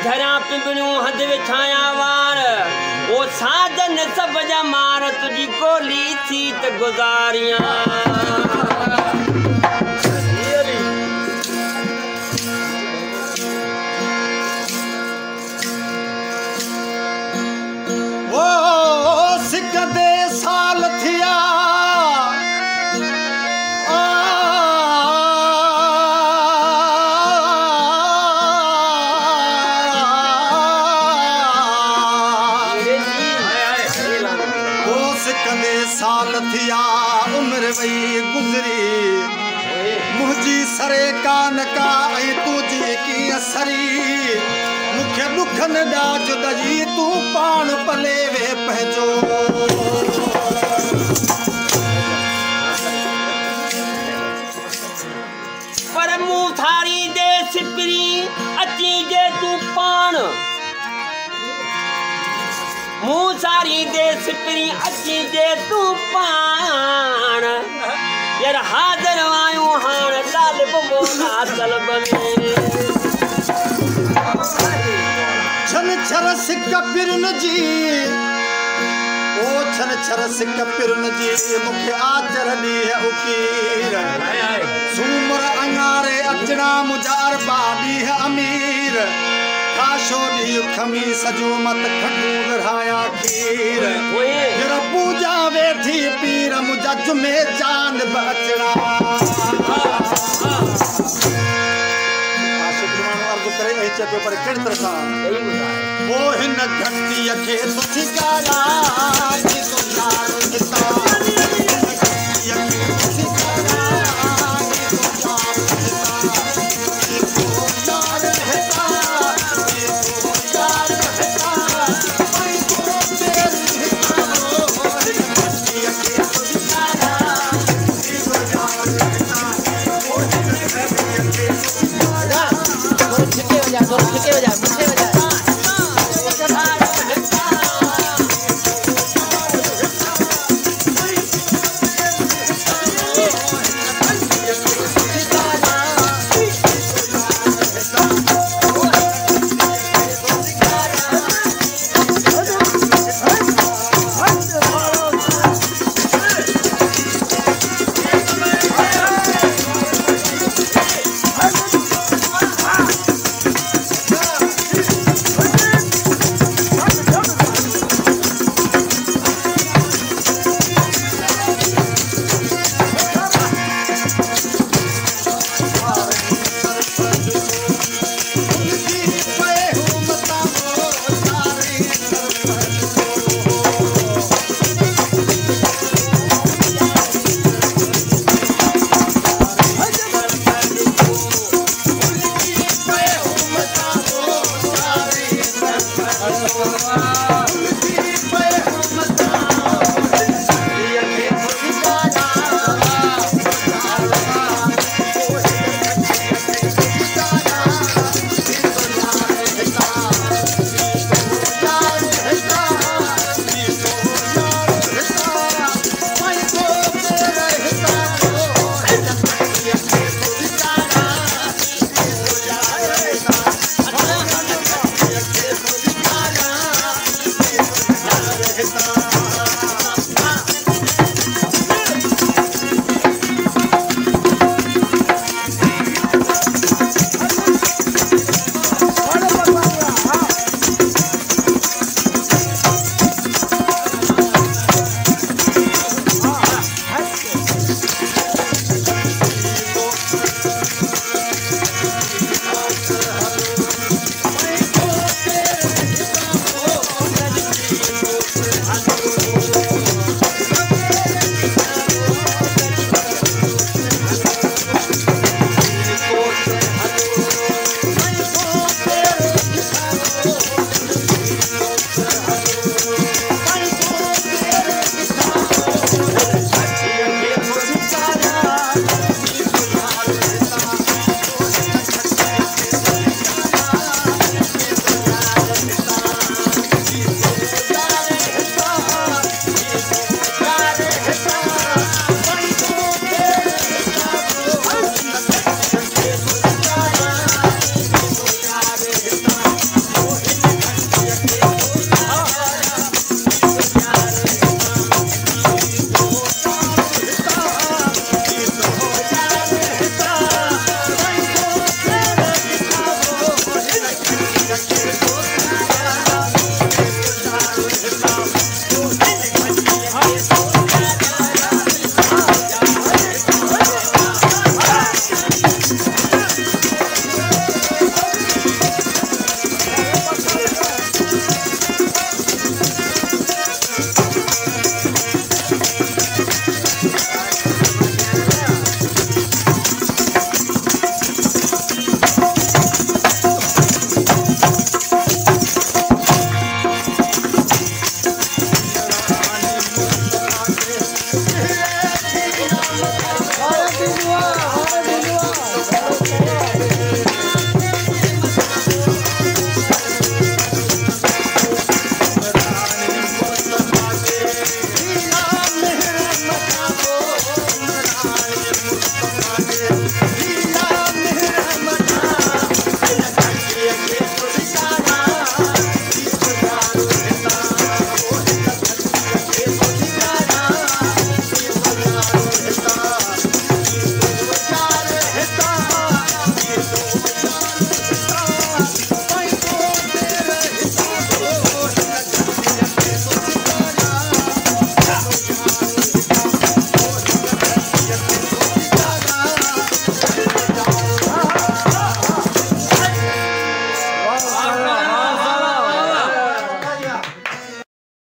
धरा पिंगड़ियों हद विछाया वार ओ साधन सब जा मार तुझी गोली सीत गुजारियां साल थिया उम्र वही गुजरी मुझी सरे कान का तुझी की असरी मुख्य दुख न डाज दजी तू पान पले वे पहजो पर मुंह थारी दे सिपरी अची जे तू पान मुँह सारी दे सिपरी अची दे तू पान यार हाज़र आयूं हाण तालिब मोना तलब में छन छरस कपिरन जी ओ छन छरस कपिरन जी मुखे आचर दी है उकीर सूमर अंगारे अचना मुजार बादी है अमीर काशो दी खमी सजो मत खटू गराया खीर जरा पूजा वेठी पीर मुझा जुमे चांद बचड़ा अर्ज करे ऐ चपे पर केड़ तरसा वो हिन घंटी के सुठी काला जी तो यार हिता राम